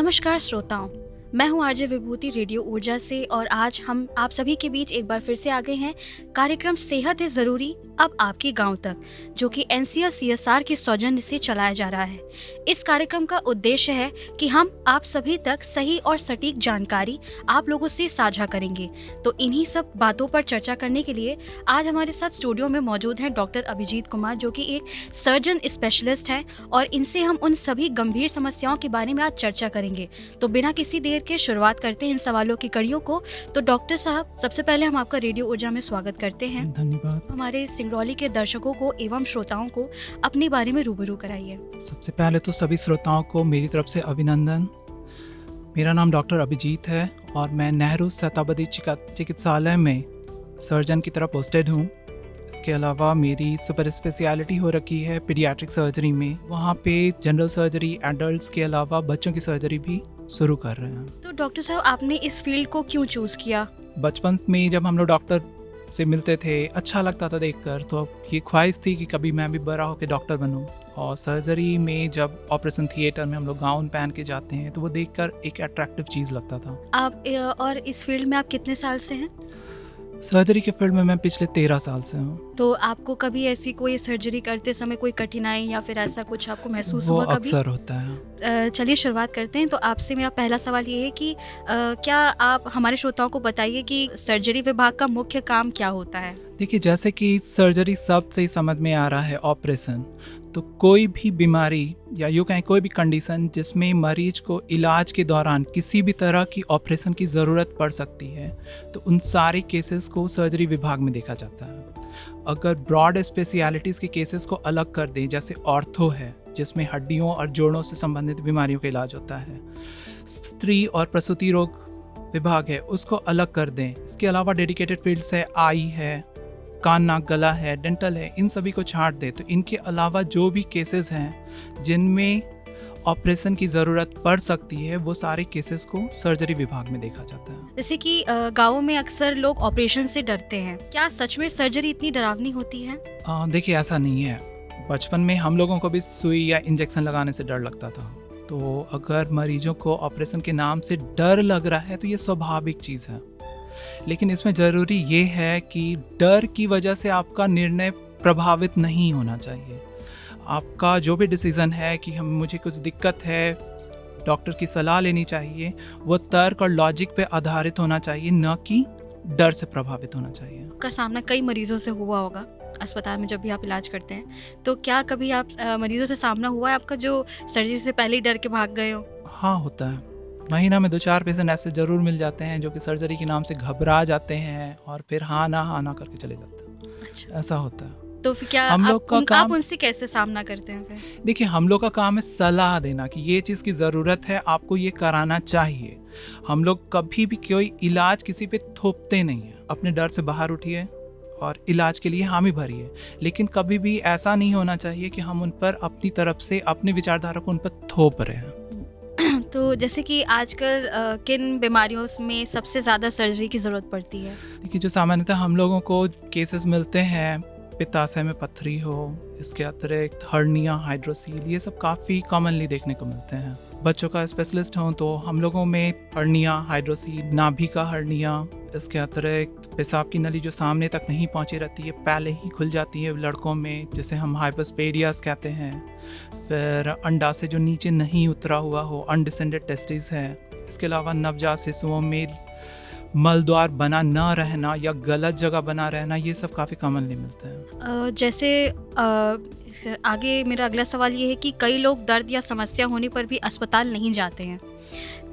नमस्कार श्रोताओं, मैं हूं आरजे विभूति रेडियो ऊर्जा से और आज हम आप सभी के बीच एक बार फिर से आ गए हैं कार्यक्रम सेहत है ज़रूरी अब आपके गांव तक, जो कि एनसीएल सीएसआर के सौजन्य से चलाया जा रहा है। इस कार्यक्रम का उद्देश्य है कि हम आप सभी तक सही और सटीक जानकारी आप लोगों से साझा करेंगे। तो इन्हीं सब बातों पर चर्चा करने के लिए आज हमारे साथ स्टूडियो में मौजूद हैं डॉक्टर अभिजीत कुमार, जो कि एक सर्जन स्पेशलिस्ट हैं और इनसे हम उन सभी गंभीर समस्याओं के बारे में आज चर्चा करेंगे। तो बिना किसी देर के शुरुआत करते हैं इन सवालों की कड़ियों को। तो डॉक्टर साहब, सबसे पहले हम आपका रेडियो ऊर्जा में स्वागत करते हैं। धन्यवाद। हमारे सिंगरौली के दर्शकों को एवं श्रोताओं को अपने बारे में रूबरू कराइए। सबसे पहले तो सभी श्रोताओं को मेरी तरफ से अभिनंदन। मेरा नाम डॉक्टर अभिजीत है और मैं नेहरू शताब्दी चिकित्सालय में सर्जन की तरह पोस्टेड हूँ। इसके अलावा मेरी सुपर स्पेशलिटी हो रखी है पीडियाट्रिक सर्जरी में। वहाँ पे जनरल सर्जरी, एडल्ट्स के अलावा बच्चों की सर्जरी भी शुरू कर रहे हैं। तो डॉक्टर साहब, आपने इस फील्ड को क्यों चूज़ किया? बचपन में जब हम लोग डॉक्टर से मिलते थे, अच्छा लगता था देखकर, तो ये ख्वाहिश थी कि कभी मैं भी बड़ा होकर डॉक्टर बनूं। और सर्जरी में जब ऑपरेशन थिएटर में हम लोग गाउन पहन के जाते हैं तो वो देखकर एक अट्रैक्टिव चीज़ लगता था। आप और इस फील्ड में आप कितने साल से हैं? सर्जरी के फील्ड में मैं पिछले 13 साल से हूँ। तो आपको कभी ऐसी कोई सर्जरी करते समय कोई कठिनाई या फिर ऐसा कुछ आपको महसूस वो हुआ कभी? अक्सर होता है। चलिए शुरुआत करते हैं। तो आपसे मेरा पहला सवाल ये है कि क्या आप हमारे श्रोताओं को बताइए कि सर्जरी विभाग का मुख्य काम क्या होता है? देखिए, जैसे कि सर्जरी शब्द से ही समझ में आ रहा है ऑपरेशन, तो कोई भी बीमारी या यूँ कहें कोई भी कंडीशन जिसमें मरीज को इलाज के दौरान किसी भी तरह की ऑपरेशन की ज़रूरत पड़ सकती है, तो उन सारे केसेस को सर्जरी विभाग में देखा जाता है। अगर ब्रॉड स्पेशलिटीज़ के केसेस को अलग कर दें, जैसे ऑर्थो है जिसमें हड्डियों और जोड़ों से संबंधित बीमारियों का इलाज होता है, स्त्री और प्रसूति रोग विभाग है उसको अलग कर दें। इसके अलावा डेडिकेटेड फील्ड्स है, आई है, कान नाक गला है, डेंटल है, इन सभी को छांट दे। तो इनके अलावा जो भी केसेस हैं जिनमें ऑपरेशन की ज़रूरत पड़ सकती है, वो सारे केसेस को सर्जरी विभाग में देखा जाता है। जैसे कि गाँवों में अक्सर लोग ऑपरेशन से डरते हैं, क्या सच में सर्जरी इतनी डरावनी होती है? देखिए, ऐसा नहीं है। बचपन में हम लोगों को भी सुई या इंजेक्शन लगाने से डर लगता था। तो अगर मरीजों को ऑपरेशन के नाम से डर लग रहा है तो ये स्वाभाविक चीज़ है, लेकिन इसमें ज़रूरी ये है कि डर की वजह से आपका निर्णय प्रभावित नहीं होना चाहिए। आपका जो भी डिसीज़न है कि मुझे कुछ दिक्कत है, डॉक्टर की सलाह लेनी चाहिए, वो तर्क और लॉजिक पे आधारित होना चाहिए, न कि डर से प्रभावित होना चाहिए। का सामना कई मरीजों से हुआ होगा अस्पताल में जब भी आप इलाज करते हैं, तो क्या कभी आप मरीजों से सामना हुआ है आपका जो सर्जरी से पहले ही डर के भाग गए हो? हाँ, होता है। महीना में 2-4 पेशेंट ऐसे ज़रूर मिल जाते हैं जो कि सर्जरी के नाम से घबरा जाते हैं और फिर हाँ ना करके चले जाते हैं। अच्छा, ऐसा होता है। तो फिर क्या आप उनसे कैसे सामना करते हैं फिर? देखिए, हम लोग का काम है सलाह देना कि ये चीज़ की ज़रूरत है, आपको ये कराना चाहिए। हम लोग कभी भी कोई इलाज किसी पे थोपते नहीं हैं। अपने डर से बाहर उठिए और इलाज के लिए हामी भरिए, लेकिन कभी भी ऐसा नहीं होना चाहिए कि हम उन पर अपनी तरफ से अपनी विचारधारा को उन पर थोप रहे हैं। तो जैसे कि आजकल किन बीमारियों में सबसे ज़्यादा सर्जरी की ज़रूरत पड़ती है? देखिए, जो सामान्यतः हम लोगों को केसेस मिलते हैं, पित्ताशय में पथरी हो, इसके अतिरिक्त हर्निया, हाइड्रोसील, ये सब काफ़ी कॉमनली देखने को मिलते हैं। बच्चों का स्पेशलिस्ट हों तो हम लोगों में हर्निया, हाइड्रोसील, नाभि का हर्निया, इसके अतिरिक्त पेशाब की नली जो सामने तक नहीं पहुंची रहती है, पहले ही खुल जाती है लड़कों में, जिसे हम हाइपोस्पेडियास कहते हैं। फिर अंडा से जो नीचे नहीं उतरा हुआ हो, अनडिसेंडेड टेस्टिस है। इसके अलावा नवजात शिशुओं में मलद्वार बना न रहना या गलत जगह बना रहना, ये सब काफ़ी कॉमनली मिलते हैं। जैसे आगे मेरा अगला सवाल ये है कि कई लोग दर्द या समस्या होने पर भी अस्पताल नहीं जाते हैं,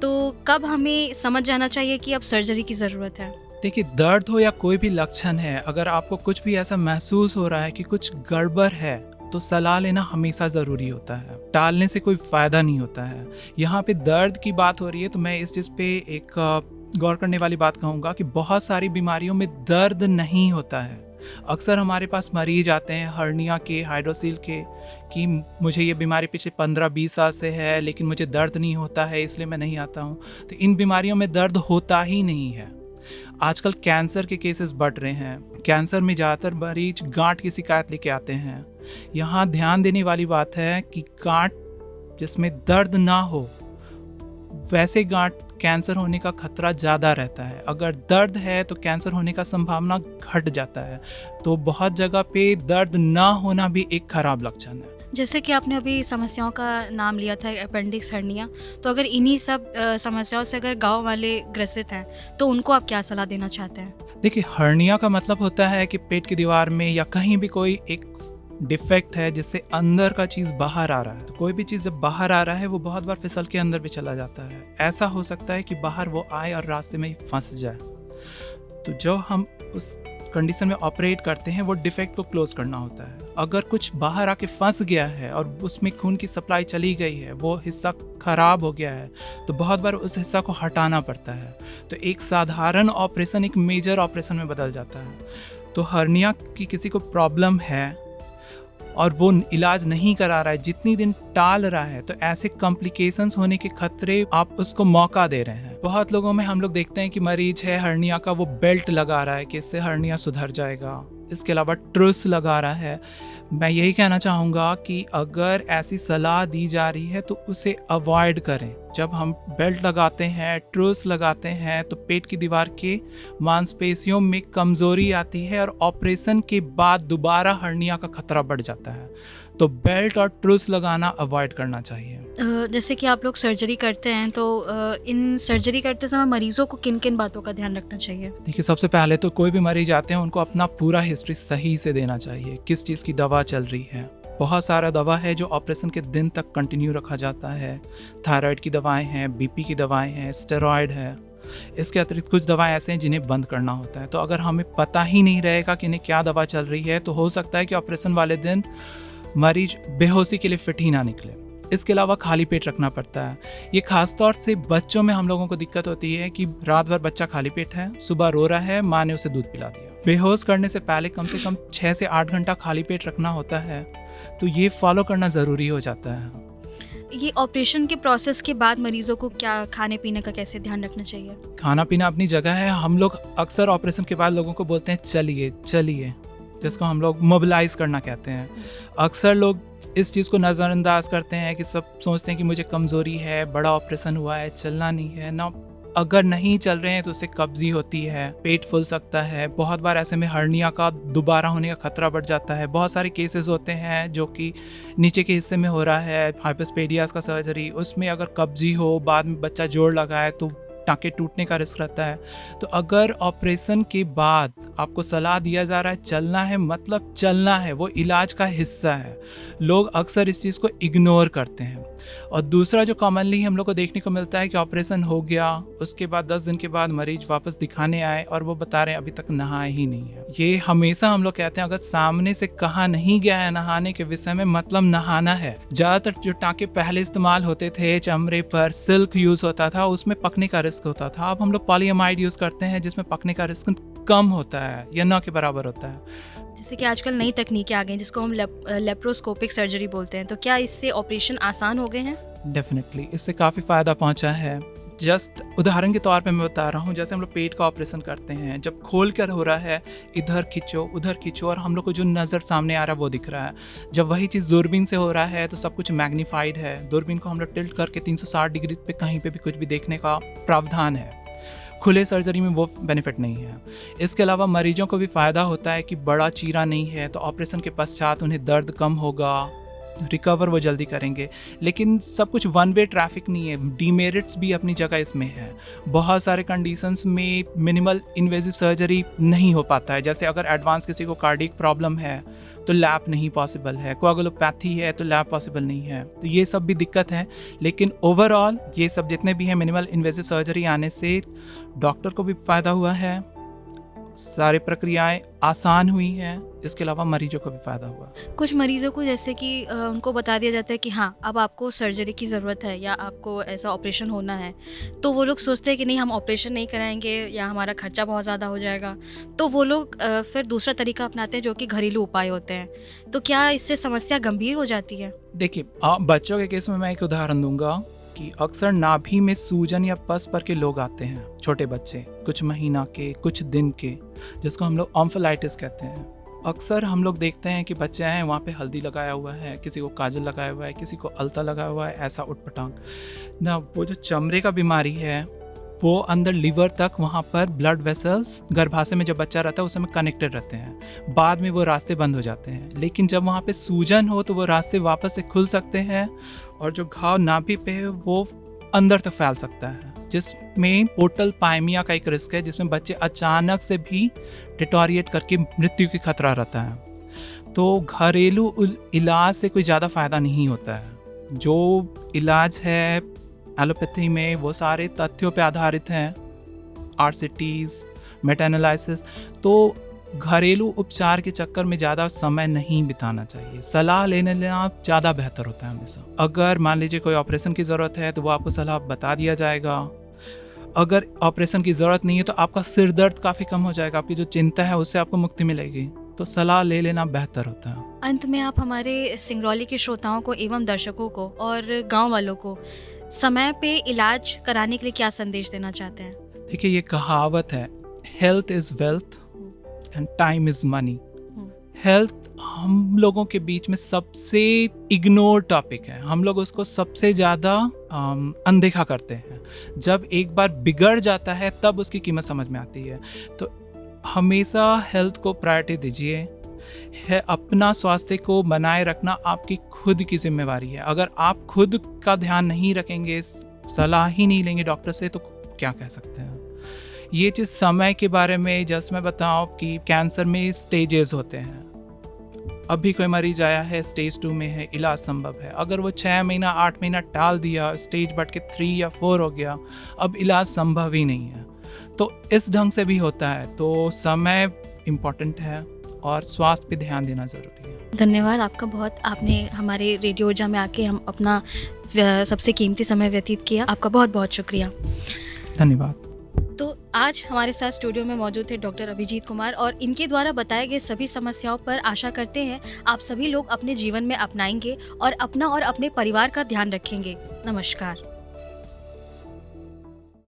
तो कब हमें समझ जाना चाहिए कि अब सर्जरी की ज़रूरत है? देखिए, दर्द हो या कोई भी लक्षण है, अगर आपको कुछ भी ऐसा महसूस हो रहा है कि कुछ गड़बड़ है, तो सलाह लेना हमेशा ज़रूरी होता है। टालने से कोई फ़ायदा नहीं होता है। यहाँ पे दर्द की बात हो रही है तो मैं इस चीज़ पे एक गौर करने वाली बात कहूँगा कि बहुत सारी बीमारियों में दर्द नहीं होता है। अक्सर हमारे पास मरीज आते हैं हर्निया के, हाइड्रोसील के, कि मुझे ये बीमारी पिछले 15-20 साल से है लेकिन मुझे दर्द नहीं होता है, इसलिए मैं नहीं आता हूँ। तो इन बीमारियों में दर्द होता ही नहीं है। आजकल कैंसर के केसेस बढ़ रहे हैं। कैंसर में ज़्यादातर मरीज गांठ की शिकायत लेके आते हैं। यहाँ ध्यान देने वाली बात है कि गांठ जिसमें दर्द ना हो वैसे गांठ कैंसर होने का खतरा ज़्यादा रहता है। अगर दर्द है तो कैंसर होने का संभावना घट जाता है। तो बहुत जगह पे दर्द ना होना भी एक खराब लक्षण है। जैसे कि आपने अभी समस्याओं का नाम लिया था अपेंडिक्स हर्निया, तो अगर इन्हीं सब समस्याओं से अगर गाँव वाले ग्रसित हैं तो उनको आप क्या सलाह देना चाहते हैं? देखिए, हर्निया का मतलब होता है कि पेट की दीवार में या कहीं भी कोई एक डिफेक्ट है जिससे अंदर का चीज़ बाहर आ रहा है। तो कोई भी चीज़ जब बाहर आ रहा है वो बहुत बार फिसल के अंदर भी चला जाता है। ऐसा हो सकता है कि बाहर वो आए और रास्ते में ही फंस जाए। तो जो हम उस कंडीशन में ऑपरेट करते हैं वो डिफेक्ट को क्लोज करना होता है। अगर कुछ बाहर आके फंस गया है और उसमें खून की सप्लाई चली गई है, वो हिस्सा खराब हो गया है, तो बहुत बार उस हिस्सा को हटाना पड़ता है। तो एक साधारण ऑपरेशन एक मेजर ऑपरेशन में बदल जाता है। तो हर्निया की किसी को प्रॉब्लम है और वो इलाज नहीं करा रहा है, जितनी दिन टाल रहा है, तो ऐसे कॉम्प्लिकेशंस होने के खतरे आप उसको मौका दे रहे हैं। बहुत लोगों में हम लोग देखते हैं कि मरीज है हर्निया का, वो बेल्ट लगा रहा है कि इससे हर्निया सुधर जाएगा। इसके अलावा ट्रूस लगा रहा है। मैं यही कहना चाहूँगा कि अगर ऐसी सलाह दी जा रही है तो उसे अवॉइड करें। जब हम बेल्ट लगाते हैं, ट्रूस लगाते हैं, तो पेट की दीवार के मांसपेशियों में कमज़ोरी आती है और ऑपरेशन के बाद दोबारा हर्निया का खतरा बढ़ जाता है। तो बेल्ट और ट्रूस लगाना अवॉइड करना चाहिए। जैसे कि आप लोग सर्जरी करते हैं तो इन सर्जरी करते समय मरीजों को किन किन बातों का ध्यान रखना चाहिए? देखिए, सबसे पहले तो कोई भी मरीज आते हैं उनको अपना पूरा हिस्ट्री सही से देना चाहिए। किस चीज़ की दवा चल रही है। बहुत सारा दवा है जो ऑपरेशन के दिन तक कंटिन्यू रखा जाता है। थायराइड की दवाएं हैं, बीपी की दवाएं हैं, स्टेरॉयड है। इसके अतिरिक्त कुछ दवाएं ऐसे हैं जिन्हें बंद करना होता है। तो अगर हमें पता ही नहीं रहेगा कि इन्हें क्या दवा चल रही है तो हो सकता है कि ऑपरेशन वाले दिन मरीज बेहोशी के लिए फिट ही ना निकले। इसके अलावा खाली पेट रखना पड़ता है। ये खासतौर से बच्चों में हम लोगों को दिक्कत होती है कि रात भर बच्चा खाली पेट है, सुबह रो रहा है, माँ ने उसे दूध पिला दिया। बेहोश करने से पहले कम से कम 6 से 8 घंटा खाली पेट रखना होता है। तो ये फॉलो करना ज़रूरी हो जाता है। ये ऑपरेशन के प्रोसेस के बाद मरीजों को क्या खाने पीने का कैसे ध्यान रखना चाहिए? खाना पीना अपनी जगह है। हम लोग अक्सर ऑपरेशन के बाद लोगों को बोलते हैं चलिए चलिए, जिसको हम लोग मोबिलाइज करना कहते हैं। अक्सर लोग इस चीज़ को नज़रअंदाज करते हैं कि सब सोचते हैं कि मुझे कमज़ोरी है, बड़ा ऑपरेशन हुआ है, चलना नहीं है ना। अगर नहीं चल रहे हैं तो उससे कब्जी होती है, पेट फूल सकता है। बहुत बार ऐसे में हर्निया का दोबारा होने का खतरा बढ़ जाता है। बहुत सारे केसेस होते हैं जो कि नीचे के हिस्से में हो रहा है, हाइपोस्पेडियास का सर्जरी, उसमें अगर कब्जी हो, बाद में बच्चा जोड़ लगाए तो टाँके टूटने का रिस्क रहता है। तो अगर ऑपरेशन के बाद आपको सलाह दिया जा रहा है चलना है, मतलब चलना है, वो इलाज का हिस्सा है। लोग अक्सर इस चीज़ को इग्नोर करते हैं। और दूसरा जो कॉमनली हम लोग को देखने को मिलता है कि ऑपरेशन हो गया, उसके बाद 10 दिन के बाद मरीज वापस दिखाने आए और वो बता रहे हैं अभी तक नहाए ही नहीं है। ये हमेशा हम लोग कहते हैं अगर सामने से कहा नहीं गया है नहाने के विषय में, मतलब नहाना है। ज़्यादातर जो टाँके पहले इस्तेमाल होते थे चमड़े पर, सिल्क यूज़ होता था, उसमें पकने का रिस्क होता था। अब हम लोग पॉलीएमाइड यूज़ करते हैं जिसमें पकने का रिस्क कम होता है या न के बराबर होता है। जैसे कि आजकल नई तकनीकें आ गई हैं जिसको हम लेप्रोस्कोपिक सर्जरी बोलते हैं, तो क्या इससे ऑपरेशन आसान हो गए हैं? डेफिनेटली इससे काफ़ी फ़ायदा पहुंचा है। जस्ट उदाहरण के तौर पे मैं बता रहा हूँ, जैसे हम लोग पेट का ऑपरेशन करते हैं, जब खोल कर हो रहा है, इधर खींचो उधर खींचो और हम लोग को जो नज़र सामने आ रहा है वो दिख रहा है। जब वही चीज़ दूरबीन से हो रहा है तो सब कुछ मैग्नीफाइड है। दूरबीन को हम लोग टिल्ट करके 360 डिग्री पे कहीं पे भी कुछ भी देखने का प्रावधान है। खुले सर्जरी में वो बेनिफिट नहीं है। इसके अलावा मरीजों को भी फ़ायदा होता है कि बड़ा चीरा नहीं है, तो ऑपरेशन के पश्चात उन्हें दर्द कम होगा, रिकवर वो जल्दी करेंगे। लेकिन सब कुछ वन वे ट्रैफिक नहीं है, डीमेरिट्स भी अपनी जगह इसमें है। बहुत सारे कंडीशंस में मिनिमल इन्वेजिव सर्जरी नहीं हो पाता है। जैसे अगर एडवांस किसी को कार्डियक प्रॉब्लम है तो लैप नहीं पॉसिबल है, कोआगुलोपैथी है तो लैप पॉसिबल नहीं है। तो ये सब भी दिक्कत है। लेकिन ओवरऑल ये सब जितने भी हैं, मिनिमल इन्वेजिव सर्जरी आने से डॉक्टर को भी फ़ायदा हुआ है, सारी प्रक्रियाएं आसान हुई हैं, इसके अलावा मरीजों को भी फ़ायदा हुआ। कुछ मरीजों को जैसे कि उनको बता दिया जाता है कि हाँ अब आपको सर्जरी की ज़रूरत है या आपको ऐसा ऑपरेशन होना है, तो वो लोग सोचते हैं कि नहीं हम ऑपरेशन नहीं कराएंगे या हमारा खर्चा बहुत ज़्यादा हो जाएगा, तो वो लोग फिर दूसरा तरीका अपनाते हैं जो कि घरेलू उपाय होते हैं। तो क्या इससे समस्या गंभीर हो जाती है? देखिए, बच्चों के केस में मैं एक उदाहरण दूंगा कि अक्सर नाभि में सूजन या पस पर के लोग आते हैं, छोटे बच्चे, कुछ महीना के, कुछ दिन के, जिसको हम लोग ऑम्फलाइटिस कहते हैं। अक्सर हम लोग देखते हैं कि बच्चे हैं वहाँ पे हल्दी लगाया हुआ है, किसी को काजल लगाया हुआ है, किसी को अलता लगाया हुआ है, ऐसा उटपटांग ना। वो जो चमड़े का बीमारी है वो अंदर लिवर तक वहाँ पर ब्लड वेसल्स गर्भाशय में जब बच्चा रहता है उस समय कनेक्टेड रहते हैं, बाद में वो रास्ते बंद हो जाते हैं। लेकिन जब वहाँ पे सूजन हो तो वो रास्ते वापस से खुल सकते हैं और जो घाव नाभि पे है वो अंदर तक फैल सकता है, जिसमें पोर्टल पाइमिया का एक रिस्क है, जिसमें बच्चे अचानक से भी डिटोरिएट करके मृत्यु की खतरा रहता है। तो घरेलू इलाज से कोई ज़्यादा फ़ायदा नहीं होता है। जो इलाज है एलोपैथी में वो सारे तथ्यों पे आधारित हैं, आरसीटीज, मेटाएनालिसिस। तो घरेलू उपचार के चक्कर में ज़्यादा समय नहीं बिताना चाहिए, सलाह लेने लेना ज़्यादा बेहतर होता है हमेशा। अगर मान लीजिए कोई ऑपरेशन की ज़रूरत है तो वो आपको सलाह बता दिया जाएगा। अगर ऑपरेशन की ज़रूरत नहीं है तो आपका सिर दर्द काफ़ी कम हो जाएगा, आपकी जो चिंता है उससे आपको मुक्ति मिलेगी। तो सलाह ले लेना बेहतर होता है। अंत में आप हमारे सिंगरौली के श्रोताओं को एवं दर्शकों को और गांव वालों को समय पे इलाज कराने के लिए क्या संदेश देना चाहते हैं? देखिए, ये कहावत है, health is wealth and time is money. Health हम लोगों के बीच में सबसे इग्नोर टॉपिक है, हम लोग उसको सबसे ज़्यादा अनदेखा करते हैं। जब एक बार बिगड़ जाता है तब उसकी कीमत समझ में आती है। तो हमेशा हेल्थ को प्रायोरिटी दीजिए। है अपना स्वास्थ्य को बनाए रखना आपकी खुद की जिम्मेवारी है। अगर आप खुद का ध्यान नहीं रखेंगे, सलाह ही नहीं लेंगे डॉक्टर से, तो क्या कह सकते हैं। ये चीज़ समय के बारे में जैसे मैं बताऊँ कि कैंसर में स्टेजेस होते हैं। अभी कोई मरीज आया है स्टेज 2 में है, इलाज संभव है। अगर वो 6 महीना 8 महीना टाल दिया, स्टेज बढ़ के 3 या 4 हो गया, अब इलाज संभव ही नहीं है। तो इस ढंग से भी होता है। तो समय इम्पॉर्टेंट है और स्वास्थ्य पे ध्यान देना ज़रूरी है। धन्यवाद आपका बहुत, आपने हमारे रेडियो ऊर्जा में आके हम अपना सबसे कीमती समय व्यतीत किया। आपका बहुत बहुत शुक्रिया। धन्यवाद। तो आज हमारे साथ स्टूडियो में मौजूद थे डॉक्टर अभिजीत कुमार और इनके द्वारा बताए गए सभी समस्याओं पर आशा करते हैं आप सभी लोग अपने जीवन में अपनाएंगे और अपना और अपने परिवार का ध्यान रखेंगे। नमस्कार।